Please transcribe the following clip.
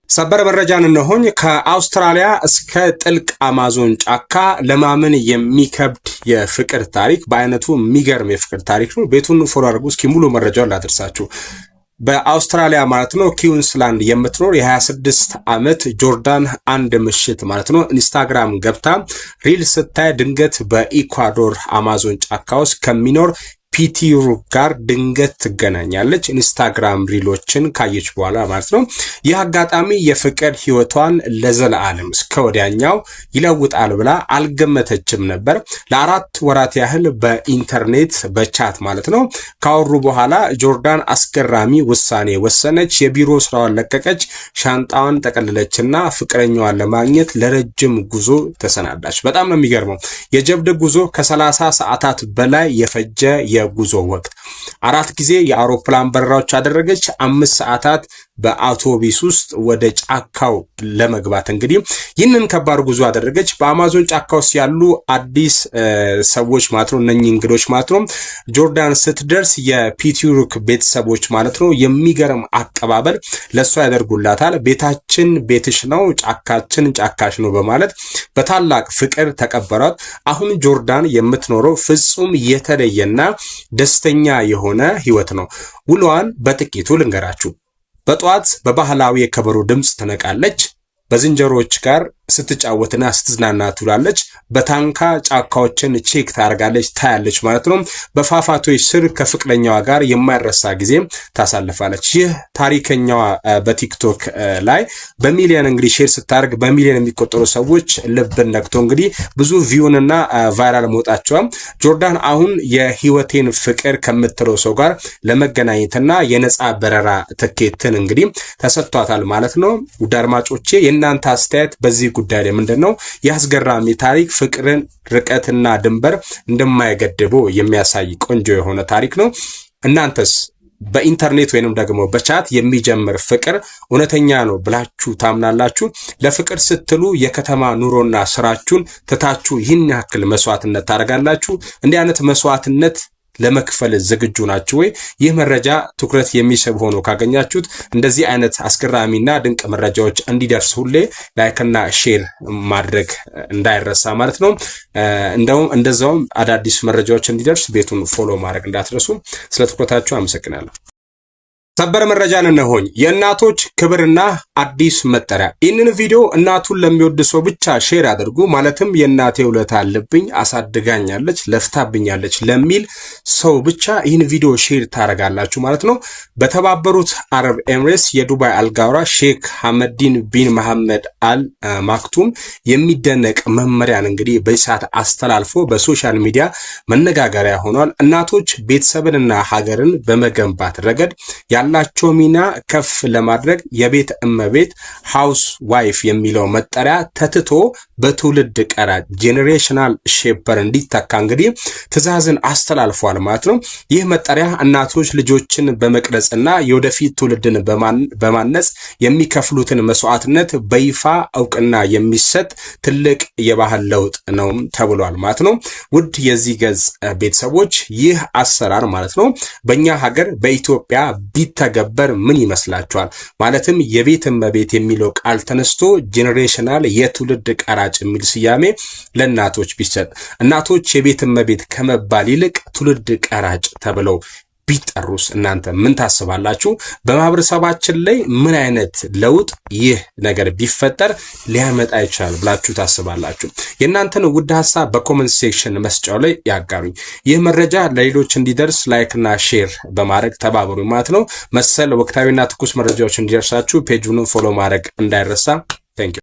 ሰበር መረጃን እነሆኝ። ከአውስትራሊያ እስከ ጥልቅ አማዞን ጫካ ለማመን የሚከብድ የፍቅር ታሪክ፣ በአይነቱ የሚገርም የፍቅር ታሪክ ነው። ቤቱን ፎሎ አድርጉ። እስኪ ሙሉ መረጃውን ላደርሳችሁ። በአውስትራሊያ ማለት ነው ኩዊንስላንድ የምትኖር የ26 ዓመት ጆርዳን አንድ ምሽት ማለት ነው ኢንስታግራም ገብታ ሪል ስታይ ድንገት በኢኳዶር አማዞን ጫካ ውስጥ ከሚኖር ፒቲሩ ጋር ድንገት ትገናኛለች። ኢንስታግራም ሪሎችን ካየች በኋላ ማለት ነው። ይህ አጋጣሚ የፍቅር ህይወቷን ለዘላለም እስከ ወዲያኛው ይለውጣል ብላ አልገመተችም ነበር። ለ4 ወራት ያህል በኢንተርኔት በቻት ማለት ነው ካወሩ በኋላ ጆርዳን አስገራሚ ውሳኔ ወሰነች። የቢሮ ስራዋን ለቀቀች፣ ሻንጣዋን ጠቀለለችና ፍቅረኛዋን ለማግኘት ለረጅም ጉዞ ተሰናዳች። በጣም ነው የሚገርመው። የጀብድ ጉዞ ከ30 ሰዓታት በላይ የፈጀ የጉዞ ወቅት 4 ጊዜ የአውሮፕላን በረራዎች አደረገች። 5 ሰዓታት በአውቶቡስ ውስጥ ወደ ጫካው ለመግባት እንግዲህ ይህንን ከባድ ጉዞ አደረገች። በአማዞን ጫካ ውስጥ ያሉ አዲስ ሰዎች ማለት ነው እነኚህ እንግዶች ማለት ነው ጆርዳን ስትደርስ የፒቲሩክ ቤተሰቦች ማለት ነው የሚገርም አቀባበል ለሷ ያደርጉላታል። ቤታችን ቤትሽ ነው፣ ጫካችን ጫካሽ ነው በማለት በታላቅ ፍቅር ተቀበሏት። አሁን ጆርዳን የምትኖረው ፍጹም የተለየና ደስተኛ የሆነ ህይወት ነው። ውሏን በጥቂቱ ልንገራችሁ። በጧት በባህላዊ የከበሮ ድምጽ ትነቃለች። በዝንጀሮች ጋር ስትጫወትና ስትዝናና ትውላለች። በታንካ ጫካዎችን ቼክ ታደርጋለች ታያለች ማለት ነው። በፏፏቴዎች ስር ከፍቅረኛዋ ጋር የማይረሳ ጊዜ ታሳልፋለች። ይህ ታሪከኛዋ በቲክቶክ ላይ በሚሊዮን እንግዲህ ሼር ስታደርግ በሚሊዮን የሚቆጠሩ ሰዎች ልብን ነክቶ እንግዲህ ብዙ ቪውንና ቫይራል መውጣቸዋል። ጆርዳን አሁን የህይወቴን ፍቅር ከምትለው ሰው ጋር ለመገናኘትና የነፃ በረራ ትኬትን እንግዲህ ተሰጥቷታል ማለት ነው። ውድ አድማጮቼ የእናንተ አስተያየት በዚህ ጉዳይ ላይ ምንድነው? ያስገራሚ ታሪክ ፍቅርን ርቀትና ድንበር እንደማይገድበው የሚያሳይ ቆንጆ የሆነ ታሪክ ነው። እናንተስ በኢንተርኔት ወይንም ደግሞ በቻት የሚጀምር ፍቅር እውነተኛ ነው ብላችሁ ታምናላችሁ? ለፍቅር ስትሉ የከተማ ኑሮና ስራችሁን ትታችሁ ይህን ያክል መስዋዕትነት ታደርጋላችሁ? እንዲህ አይነት መስዋዕትነት ለመክፈል ዝግጁ ናችሁ ወይ? ይህ መረጃ ትኩረት የሚስብ ሆኖ ካገኛችሁት እንደዚህ አይነት አስገራሚና ድንቅ መረጃዎች እንዲደርሱ ሁሌ ላይክና ሼር ማድረግ እንዳይረሳ ማለት ነው። እንደዛውም አዳዲስ መረጃዎች እንዲደርስ ቤቱን ፎሎ ማድረግ እንዳትረሱ። ስለ ትኩረታችሁ አመሰግናለሁ። ሰበር መረጃን እነሆኝ። የእናቶች ክብርና አዲስ መጠሪያ። ይህንን ቪዲዮ እናቱን ለሚወድ ሰው ብቻ ሼር አድርጉ። ማለትም የእናቴ ውለታ አለብኝ፣ አሳድጋኛለች፣ ለፍታብኛለች ለሚል ሰው ብቻ ይህን ቪዲዮ ሼር ታረጋላችሁ ማለት ነው። በተባበሩት አረብ ኤምሬትስ የዱባይ አልጋውራ ሼክ ሐመዲን ቢን መሐመድ አል ማክቱም የሚደነቅ መመሪያን እንግዲህ በሰዓት አስተላልፎ በሶሻል ሚዲያ መነጋገሪያ ሆኗል። እናቶች ቤተሰብንና ሀገርን በመገንባት ረገድ ያላቸው ሚና ከፍ ለማድረግ የቤት እመቤት ሃውስ ዋይፍ የሚለው መጠሪያ ተትቶ በትውልድ ቀራጭ ጄኔሬሽናል ሼፐር እንዲተካ እንግዲህ ትዕዛዝን አስተላልፏል ማለት ነው። ይህ መጠሪያ እናቶች ልጆችን በመቅረጽና የወደፊት ትውልድን በማነጽ የሚከፍሉትን መስዋዕትነት በይፋ እውቅና የሚሰጥ ትልቅ የባህል ለውጥ ነው ተብሏል ማለት ነው። ውድ የዚህ ገጽ ቤተሰቦች ይህ አሰራር ማለት ነው በእኛ ሀገር በኢትዮጵያ ቢተገበር ምን ይመስላችኋል? ማለትም የቤት እመቤት የሚለው ቃል ተነስቶ ጄኔሬሽናል የትውልድ ቀራጭ የሚል ስያሜ ለእናቶች ቢሰጥ፣ እናቶች የቤት እመቤት ከመባል ይልቅ ትውልድ ቀራጭ ተብለው ቢጠሩስ እናንተ ምን ታስባላችሁ? በማህበረሰባችን ላይ ምን አይነት ለውጥ ይህ ነገር ቢፈጠር ሊያመጣ ይችላል ብላችሁ ታስባላችሁ? የእናንተን ውድ ሀሳብ በኮሜንት ሴክሽን መስጫው ላይ ያጋሩኝ። ይህ መረጃ ለሌሎች እንዲደርስ ላይክና ሼር በማድረግ ተባበሩ ማለት ነው። መሰል ወቅታዊና ትኩስ መረጃዎች እንዲደርሳችሁ ፔጁን ፎሎ ማድረግ እንዳይረሳ።